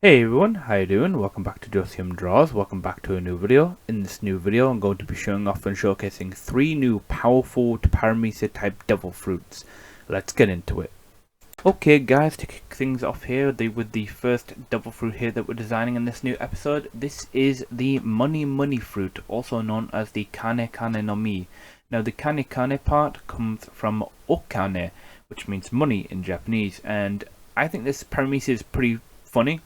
Hey everyone, how you doing? Welcome back to JOECMDRAWZ. Welcome back to a new video. In this new video, I'm going to be showing off and showcasing 3 new powerful paramecia-type devil fruits. Let's get into it. Okay guys, to kick things off here with the first devil fruit here that we're designing in this new episode. This is the money fruit, also known as the kane no mi. Now the kane part comes from okane, which means money in Japanese, and I think this paramecia is pretty funny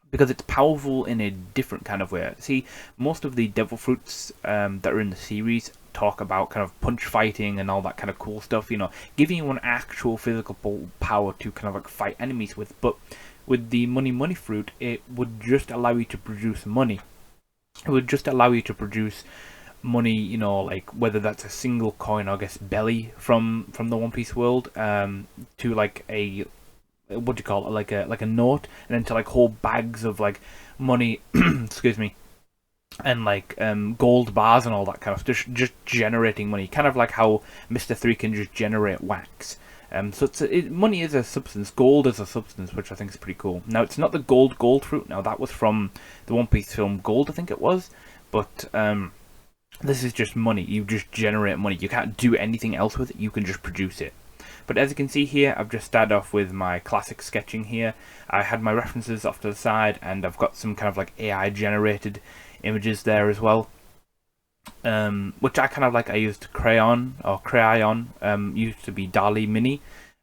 because it's powerful in a different kind of way. See, most of the devil fruits that are in the series talk about kind of punch fighting and all that kind of cool stuff, you know, giving you an actual physical power to kind of like fight enemies with. But with the money fruit, it would just allow you to produce money. It would just allow you to produce money, you know, like whether that's a single coin or I guess belly from the One Piece world, to like a, what do you call it, like a note, and then to like whole bags of like money excuse me, and like gold bars and all that kind of stuff, just generating money, kind of like how Mr. 3 can just generate wax. So money is a substance, gold is a substance, which I think is pretty cool. Now it's not the gold fruit, now that was from the One Piece film Gold, I think it was, but this is just money. You just generate money, you can't do anything else with it, you can just produce it. But as you can see here, I've just started off with my classic sketching here. I had my references off to the side, and I've got some kind of like AI generated images there as well, which I kind of like. I used crayon, used to be DALL.E mini,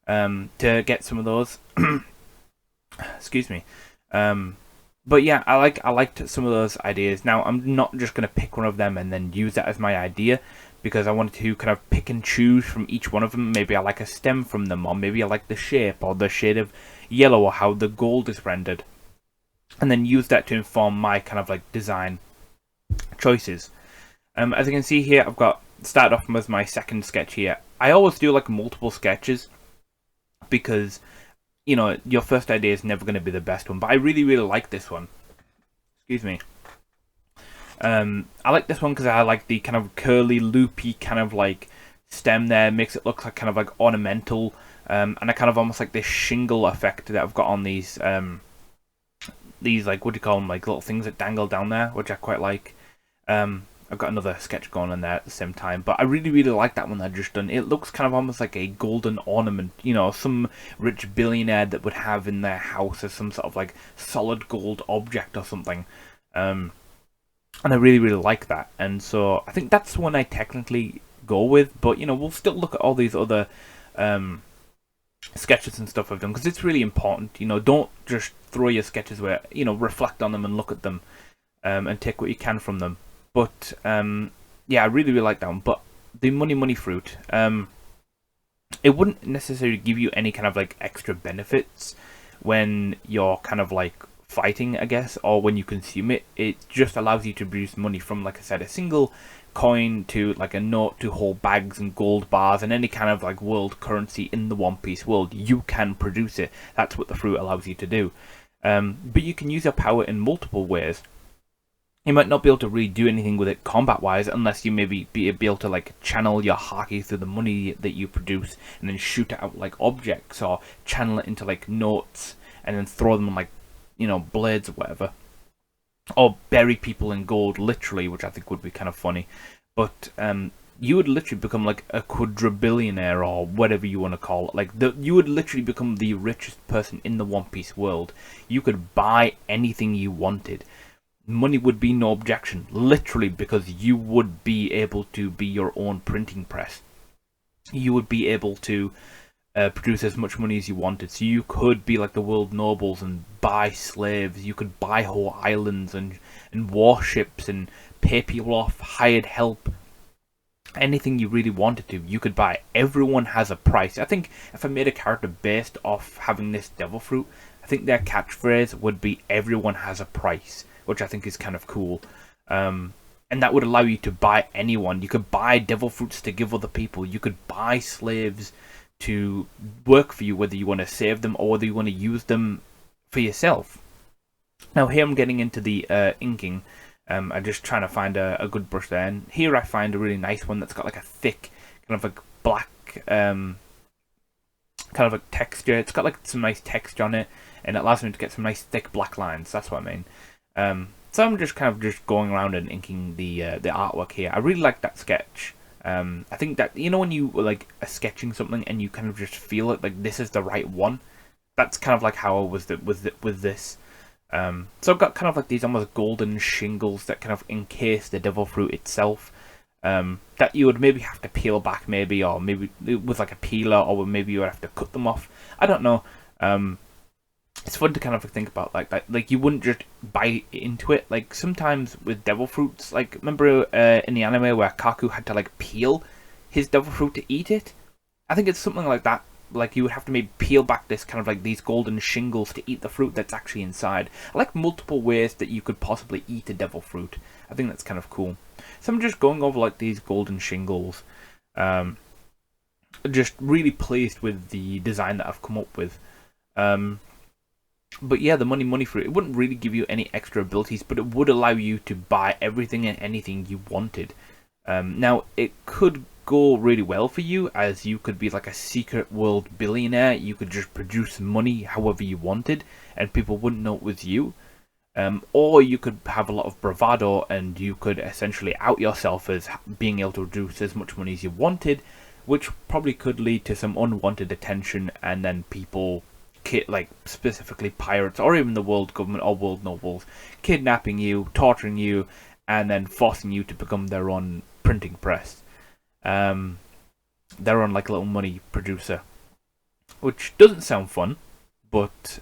to get some of those. Excuse me. But yeah, I liked some of those ideas. Now I'm not just gonna pick one of them and then use that as my idea, because I wanted to kind of pick and choose from each one of them. Maybe I like a stem from them, or maybe I like the shape or the shade of yellow or how the gold is rendered, and then use that to inform my kind of like design choices. As you can see here, I've got started off with my second sketch here. I always do like multiple sketches because, you know, your first idea is never going to be the best one, but I really like this one. Excuse me. I like this one because I like the kind of curly, loopy kind of like stem there. Makes it look like kind of like ornamental, and I kind of almost like this shingle effect that I've got on these like, what do you call them, like little things that dangle down there, which I quite like. I've got another sketch going on there at the same time, but I really like that one that I've just done. It looks kind of almost like a golden ornament, you know, some rich billionaire that would have in their house as some sort of like solid gold object or something. And I really like that, and so I think that's the one I technically go with. But you know, we'll still look at all these other sketches and stuff I've done, because it's really important. You know, don't just throw your sketches away. You know, reflect on them and look at them, and take what you can from them. But yeah, I really like that one. But the money fruit, it wouldn't necessarily give you any kind of like extra benefits when you're kind of like fighting, I guess, or when you consume it. It just allows you to produce money from, like I said, a single coin to like a note to whole bags and gold bars and any kind of like world currency in the One Piece world. You can produce it. That's what the fruit allows you to do. But you can use your power in multiple ways. You might not be able to really do anything with it combat wise, unless you maybe be able to like channel your haki through the money that you produce and then shoot it out like objects, or channel it into like notes and then throw them on like, you know, blades or whatever, or bury people in gold literally, which I think would be kind of funny. But you would literally become like a quadrillionaire, or whatever you want to call it. Like you would literally become the richest person in the One Piece world. You could buy anything you wanted. Money would be no objection, literally, because you would be able to be your own printing press. You would be able to produce as much money as you wanted. So you could be like the world nobles and buy slaves. You could buy whole islands and warships and pay people off, hired help. Anything you really wanted to, you could buy. Everyone has a price. I think if I made a character based off having this devil fruit, I think their catchphrase would be "everyone has a price," which I think is kind of cool. And that would allow you to buy anyone. You could buy devil fruits to give other people. You could buy slaves to work for you, whether you want to save them or whether you want to use them for yourself. Now here I'm getting into the inking. I'm just trying to find a good brush there, and here I find a really nice one that's got like a thick kind of like black kind of like texture. It's got like some nice texture on it, and it allows me to get some nice thick black lines. That's what I mean. So I'm just kind of just going around and inking the artwork here. I really like that sketch. I think that, you know, when you like are sketching something and you kind of just feel it, like this is the right one. That's kind of like how I was with this. So I've got kind of like these almost golden shingles that kind of encase the devil fruit itself. That you would maybe have to peel back, maybe, or maybe with like a peeler, or maybe you would have to cut them off. I don't know. It's fun to kind of think about like that. Like, you wouldn't just bite into it. Like, sometimes with devil fruits, like, remember in the anime where Kaku had to like peel his devil fruit to eat it? I think it's something like that. Like, you would have to maybe peel back this kind of like these golden shingles to eat the fruit that's actually inside. I like multiple ways that you could possibly eat a devil fruit. I think that's kind of cool. So I'm just going over like these golden shingles. Just really pleased with the design that I've come up with. But yeah, the money fruit, it wouldn't really give you any extra abilities, but it would allow you to buy everything and anything you wanted. Now, it could go really well for you, as you could be like a secret world billionaire. You could just produce money however you wanted, and people wouldn't know it was you. Or you could have a lot of bravado, and you could essentially out yourself as being able to produce as much money as you wanted, which probably could lead to some unwanted attention, and then people, like specifically pirates, or even the world government or world nobles, kidnapping you, torturing you, and then forcing you to become their own printing press. Their own like little money producer, which doesn't sound fun, but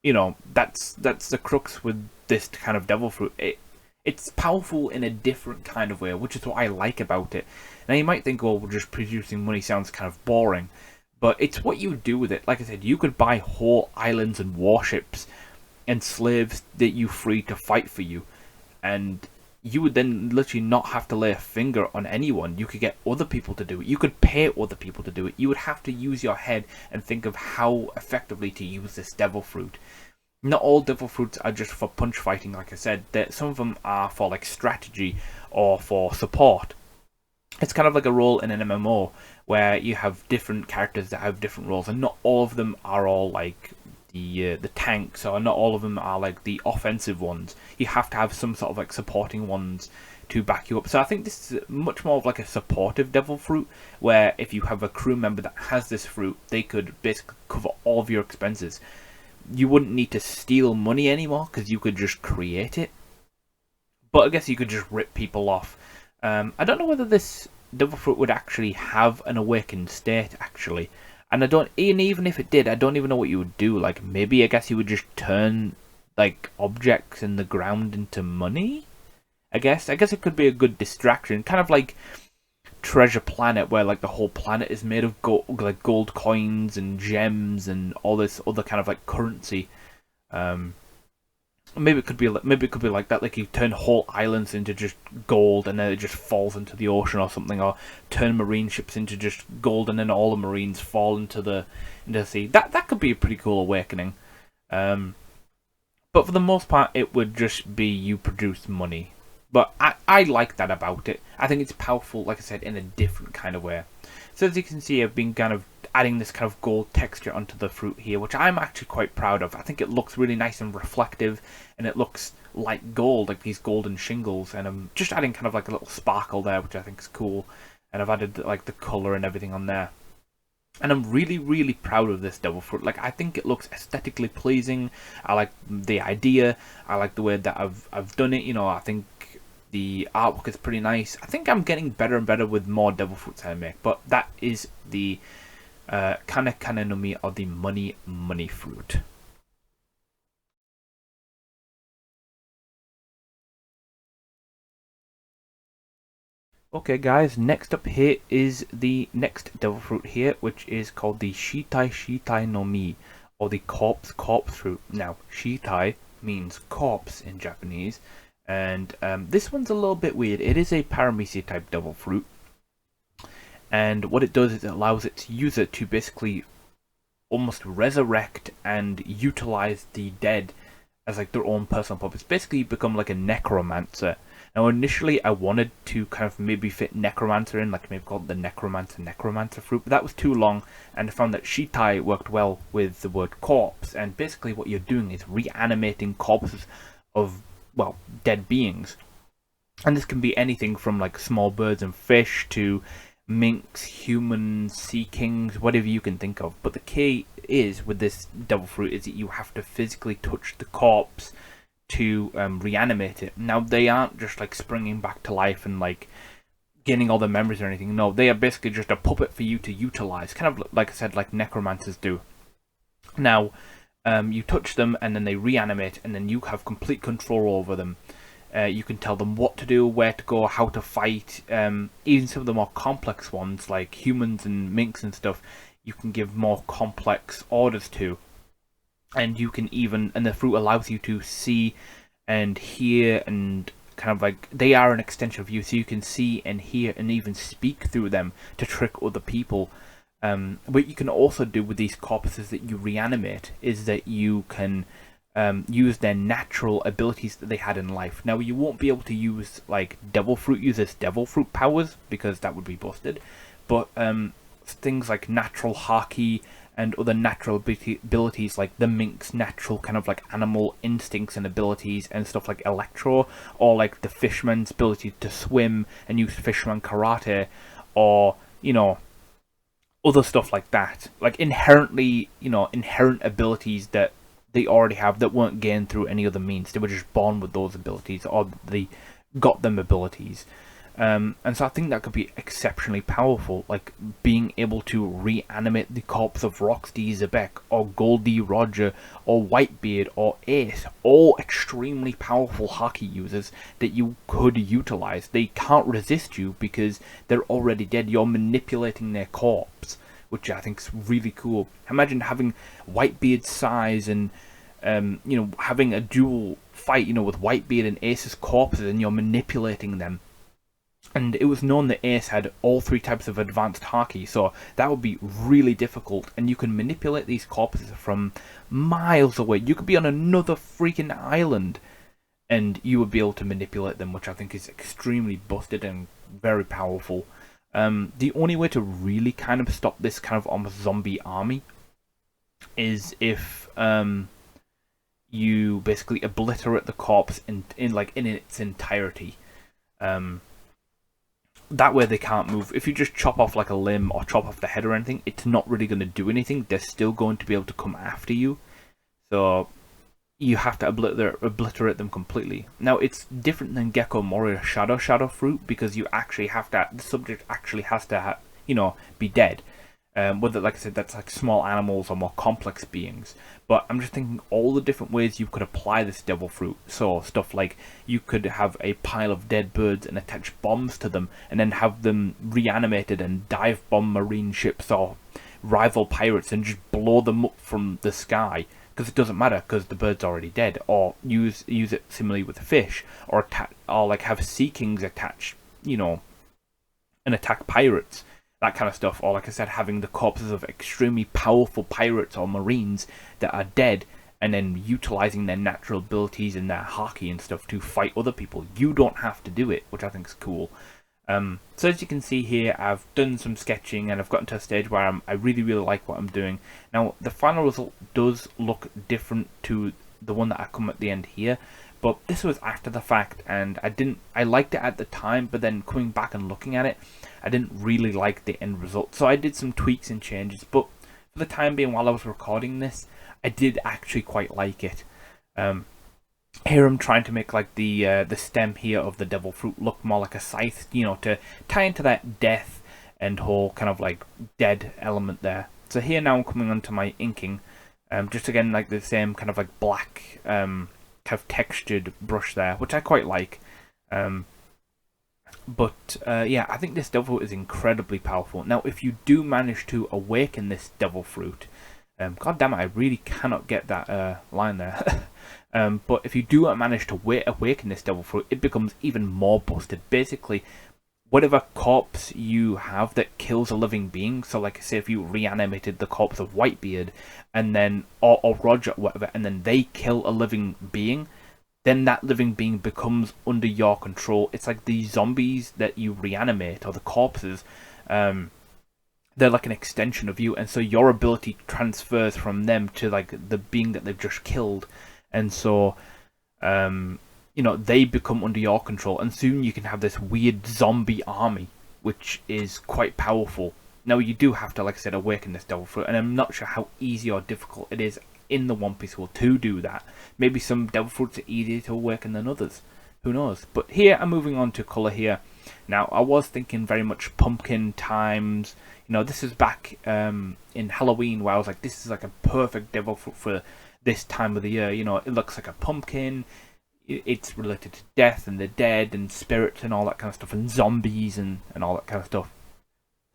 you know, that's the crux with this kind of devil fruit. It's powerful in a different kind of way, which is what I like about it. Now, you might think, well, just producing money sounds kind of boring, but it's what you do with it. Like I said, you could buy whole islands and warships and slaves that you free to fight for you, and you would then literally not have to lay a finger on anyone. You could get other people to do it. You could pay other people to do it. You would have to use your head and think of how effectively to use this devil fruit. Not all devil fruits are just for punch fighting, like I said. Some of them are for like strategy or for support. It's kind of like a role in an MMO where you have different characters that have different roles, and not all of them are all like the tanks, or not all of them are like the offensive ones. You have to have some sort of like supporting ones to back you up. So I think this is much more of like a supportive devil fruit, where if you have a crew member that has this fruit, they could basically cover all of your expenses. You wouldn't need to steal money anymore, because you could just create it. But I guess you could just rip people off. I don't know whether this devil fruit would actually have an awakened state, actually. And even if it did, I don't even know what you would do. Like, maybe I guess you would just turn like objects in the ground into money. I guess it could be a good distraction, kind of like Treasure Planet, where like the whole planet is made of gold coins and gems and all this other kind of like currency. Maybe it could be like that. Like, you turn whole islands into just gold, and then it just falls into the ocean or something, or turn marine ships into just gold, and then all the marines fall into the sea. That could be a pretty cool awakening. But for the most part, it would just be you produce money. But I like that about it. I think it's powerful, like I said, in a different kind of way. So as you can see, I've been kind of adding this kind of gold texture onto the fruit here, which I'm actually quite proud of. I think it looks really nice and reflective, and it looks like gold, like these golden shingles. And I'm just adding kind of like a little sparkle there, which I think is cool. And I've added like the colour and everything on there. And I'm really, really proud of this devil fruit. Like, I think it looks aesthetically pleasing. I like the idea. I like the way that I've done it. You know, I think the artwork is pretty nice. I think I'm getting better and better with more devil fruits I make. But that is the Kane no Mi, or the money fruit. Okay guys, next up here is the next devil fruit here, which is called the Shitai no Mi, or the corpse fruit. Now, Shitai means corpse in Japanese, and this one's a little bit weird. It is a paramecia-type devil fruit, and what it does is it allows its user to basically almost resurrect and utilize the dead as like their own personal puppets. Basically, you become like a necromancer. Now initially I wanted to kind of maybe fit Necromancer in, like maybe call it the Necromancer fruit, but that was too long, and I found that Shitai worked well with the word corpse, and basically what you're doing is reanimating corpses of, well, dead beings. And this can be anything from like small birds and fish to minks, humans, sea kings, whatever you can think of. But the key is with this devil fruit is that you have to physically touch the corpse to reanimate it. Now they aren't just like springing back to life and like gaining all the memories or anything. No, they are basically just a puppet for you to utilize, kind of like I said, like necromancers do. Now you touch them and then they reanimate, and then you have complete control over them. You can tell them what to do, where to go, how to fight. Even some of the more complex ones, like humans and minks and stuff, you can give more complex orders to. And you can even, and the fruit allows you to see and hear, and kind of like, they are an extension of you, so you can see and hear and even speak through them to trick other people. What you can also do with these corpses that you reanimate is that you can use their natural abilities that they had in life. Now you won't be able to use like devil fruit uses devil fruit powers, because that would be busted, but things like natural haki and other natural abilities, like the mink's natural kind of like animal instincts and abilities and stuff like electro, or like the fishman's ability to swim and use fisherman karate, or you know, other stuff like that, like inherently, you know, inherent abilities that they already have that weren't gained through any other means. They were just born with those abilities, or they got them abilities. And so I think that could be exceptionally powerful, like being able to reanimate the corpse of Roxy Zebek, or Goldie Roger, or Whitebeard, or Ace, all extremely powerful hockey users that you could utilize. They can't resist you because they're already dead. You're manipulating their corpse, which I think is really cool. Imagine having Whitebeard's size and, you know, having a dual fight, you know, with Whitebeard and Ace's corpses, and you're manipulating them. And it was known that Ace had all 3 types of advanced haki, so that would be really difficult. And you can manipulate these corpses from miles away. You could be on another freaking island, and you would be able to manipulate them, which I think is extremely busted and very powerful. The only way to really kind of stop this kind of almost zombie army is if you basically obliterate the corpse in its entirety. That way they can't move. If you just chop off like a limb or chop off the head or anything, it's not really going to do anything. They're still going to be able to come after you. So you have to obliterate them completely. Now it's different than Gecko Moria Shadow Fruit, because you actually have to, the subject actually has to, you know, be dead. Whether, like I said, that's like small animals or more complex beings. But I'm just thinking all the different ways you could apply this devil fruit. So stuff like you could have a pile of dead birds and attach bombs to them, and then have them reanimated and dive bomb marine ships or rival pirates and just blow them up from the sky, because it doesn't matter because the bird's already dead. Or use it similarly with fish, or like have sea kings attach, you know, and attack pirates. That kind of stuff. Or like I said, having the corpses of extremely powerful pirates or marines that are dead, and then utilizing their natural abilities and their haki and stuff to fight other people. You don't have to do it, which I think is cool. So as you can see here, I've done some sketching and I've gotten to a stage where I really like what I'm doing. Now the final result does look different to the one that I come at the end here, but this was after the fact, and I liked it at the time, but then coming back and looking at it, I didn't really like the end result. So I did some tweaks and changes, but for the time being, while I was recording this, I did actually quite like it. Here I'm trying to make like the stem here of the devil fruit look more like a scythe, you know, to tie into that death and whole kind of like dead element there. So here now I'm coming onto my inking, just again like the same kind of like black kind of textured brush there, which I quite like. But yeah, I think this devil fruit is incredibly powerful. Now if you do manage to awaken this devil fruit, god damn it, I really cannot get that line there. But if you do manage to awaken this devil fruit, it becomes even more busted. Basically, whatever corpse you have that kills a living being, so like say if you reanimated the corpse of Whitebeard, and then or Roger or whatever, and then they kill a living being, then that living being becomes under your control. It's like the zombies that you reanimate, or the corpses. They're like an extension of you, and so your ability transfers from them to like the being that they've just killed, and so you know, they become under your control, and soon you can have this weird zombie army, which is quite powerful. Now you do have to, like I said, awaken this devil fruit, and I'm not sure how easy or difficult it is in the One Piece world to do that. Maybe some devil fruits are easier to awaken than others. Who knows? But here I'm moving on to colour here. Now I was thinking very much pumpkin times. You know, this is back in Halloween, where I was like, this is like a perfect devil fruit for this time of the year. You know, it looks like a pumpkin. It's related to death and the dead and spirits and all that kind of stuff, and zombies and all that kind of stuff.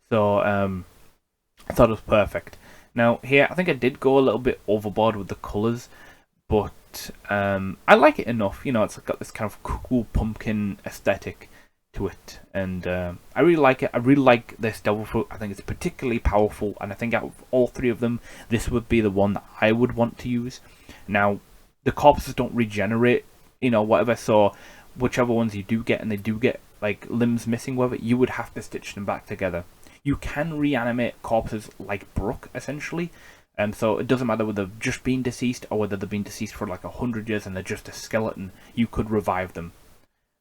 So I thought it was perfect. Now here, I think I did go a little bit overboard with the colours, but I like it enough. You know, it's got this kind of cool pumpkin aesthetic to it, and I really like it. I really like this devil fruit. I think it's particularly powerful, and I think out of all three of them, this would be the one that I would want to use. Now, the corpses don't regenerate, you know, whatever, so whichever ones you do get, and they do get like limbs missing, whatever, you would have to stitch them back together. You can reanimate corpses like Brook, essentially, so it doesn't matter whether they've just been deceased or whether they've been deceased for like 100 years and they're just a skeleton. You could revive them,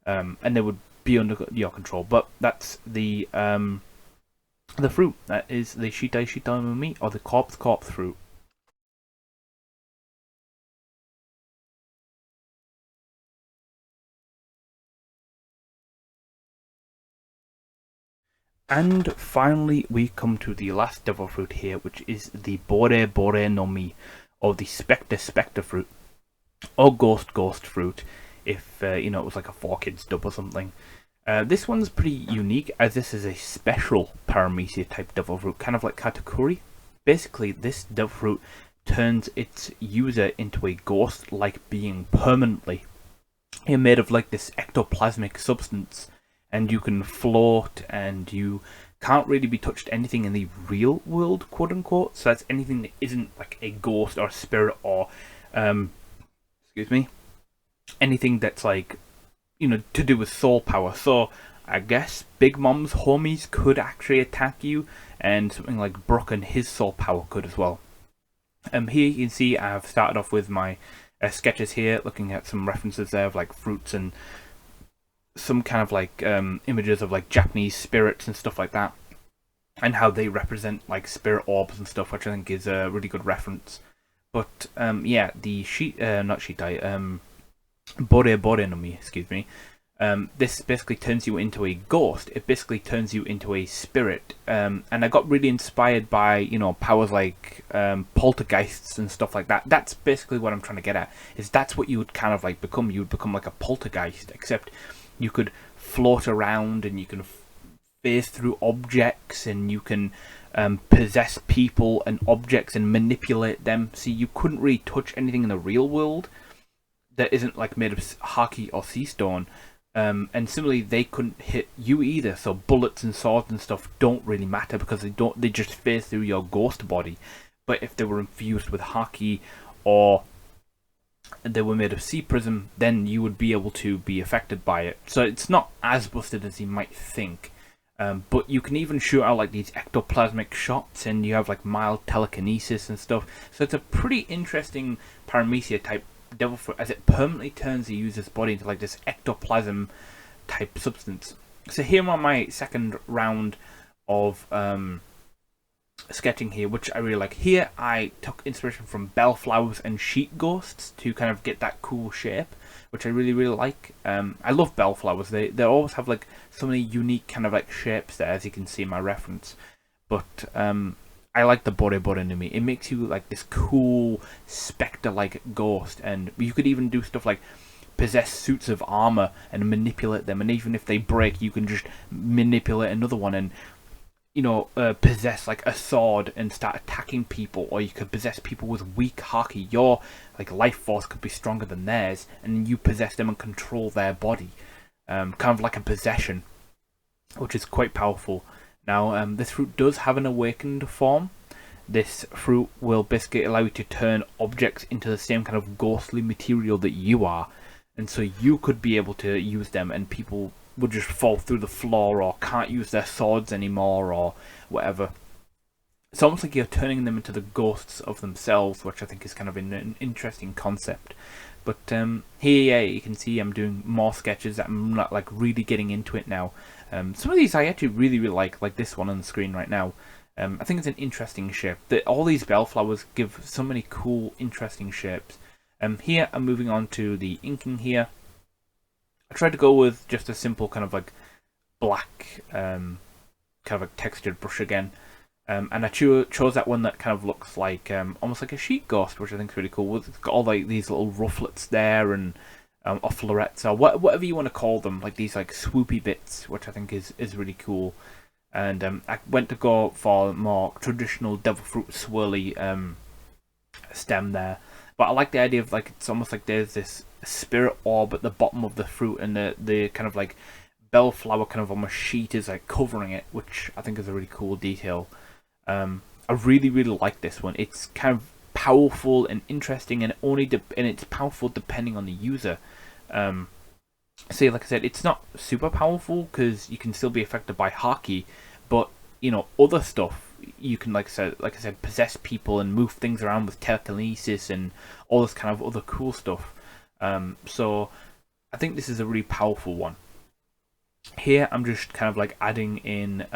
and they would be under your control. But that's the fruit. That is the Shitai Shitai no Mi, or the corpse fruit. And finally, we come to the last devil fruit here, which is the Bore Bore no Mi, or the Specter fruit, or Ghost fruit, if you know, it was like a 4Kids dub or something. This one's pretty unique, as this is a special paramecia-type devil fruit, kind of like Katakuri. Basically, this devil fruit turns its user into a ghost-like being permanently. You're made of like this ectoplasmic substance, and you can float, and you can't really be touched anything in the real world, quote unquote. So that's anything that isn't like a ghost or a spirit or excuse me, anything that's like, you know, to do with soul power. So I guess Big Mom's homies could actually attack you, and something like Brook and his soul power could as well. Here you can see I've started off with my sketches here, looking at some references there of like fruits and some kind of like images of like Japanese spirits and stuff like that, and how they represent like spirit orbs and stuff, which I think is a really good reference. But yeah, the not Shitai, Bore Bore no Mi, excuse me. This basically turns you into a ghost. It basically turns you into a spirit, and I got really inspired by, you know, powers like poltergeists and stuff like that. That's basically what I'm trying to get at. Is that's what you would kind of like become. You would become like a poltergeist, except you could float around, and you can phase through objects, and you can possess people and objects and manipulate them. See, you couldn't really touch anything in the real world that isn't like made of haki or sea stone, and similarly they couldn't hit you either. So bullets and swords and stuff don't really matter, because they just phase through your ghost body. But if they were infused with haki, or they were made of sea prism, then you would be able to be affected by it. So it's not as busted as you might think. But you can even shoot out like these ectoplasmic shots, and you have like mild telekinesis and stuff. So it's a pretty interesting paramecia type devil fruit, as it permanently turns the user's body into like this ectoplasm type substance. So here on my second round of sketching here, which I really like. Here I took inspiration from bellflowers and sheet ghosts to kind of get that cool shape, which I really like. I love bellflowers. They always have like so many unique kind of like shapes there, as you can see in my reference. But I like the Bore Bore no Mi. It makes you like this cool specter-like ghost, and you could even do stuff like possess suits of armor and manipulate them, and even if they break, you can just manipulate another one, and you know, possess like a sword and start attacking people. Or you could possess people with weak haki. Your like life force could be stronger than theirs, and you possess them and control their body, kind of like a possession, which is quite powerful. Now, this fruit does have an awakened form. This fruit will basically allow you to turn objects into the same kind of ghostly material that you are. and so you could be able to use them, and people would just fall through the floor or can't use their swords anymore or whatever. It's almost like you're turning them into the ghosts of themselves, which I think is kind of an interesting concept. But here, you can see I'm doing more sketches. I'm not like really getting into it now. Some of these I actually really like this one on the screen right now. I think it's an interesting shape. All these bellflowers give so many cool, interesting shapes. Here I'm moving on to the inking here. I tried to go with just a simple kind of like black, kind of like textured brush again. And I chose that one that kind of looks like almost like a sheet ghost, which I think is really cool. It's got all like these little rufflets there, and or florets, or whatever you want to call them, like these like swoopy bits, which I think is really cool. And I went to go for more traditional devil fruit swirly stem there, but I like the idea of like it's almost like there's this spirit orb at the bottom of the fruit, and the kind of like bellflower kind of almost sheet is like covering it, which I think is a really cool detail. I really like this one. It's kind of powerful and interesting, and it's powerful depending on the user. See, like I said, it's not super powerful because you can still be affected by Haki, but you know, other stuff you can, like I said, possess people and move things around with telekinesis and all this kind of other cool stuff. So I think this is a really powerful one. Here I'm just kind of like adding in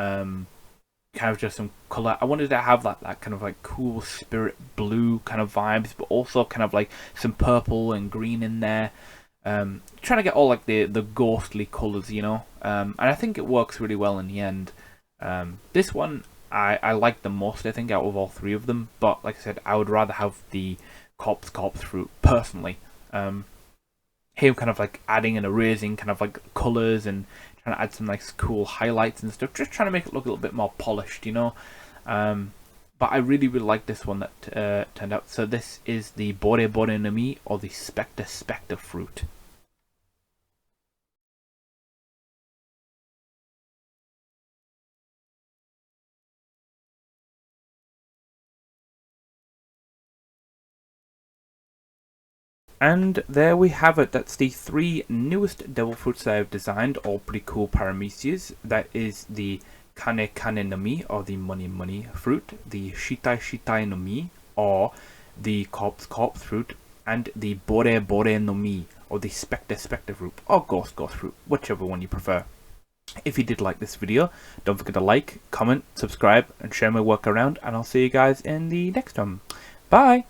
kind of just some color. I wanted to have that kind of like cool spirit blue kind of vibes, but also kind of like some purple and green in there. Trying to get all like the ghostly colors, you know. And I think it works really well in the end. This one I like the most, I think, out of all three of them. But like I said, I would rather have the corpse fruit personally. Here, kind of like adding and erasing kind of like colors and trying to add some nice cool highlights and stuff, just trying to make it look a little bit more polished, you know. But I really like this one that turned out. So this is the Bore no Mi, or the specter fruit. And there we have it. That's the three newest devil fruits that I've designed, all pretty cool paramecias. That is the Kane no Mi, or the money fruit, the Shitai no Mi, or the corpse fruit, and the Bore no Mi, or the specter fruit, or ghost fruit, whichever one you prefer. If you did like this video, don't forget to like, comment, subscribe, and share my work around, and I'll see you guys in the next one. Bye!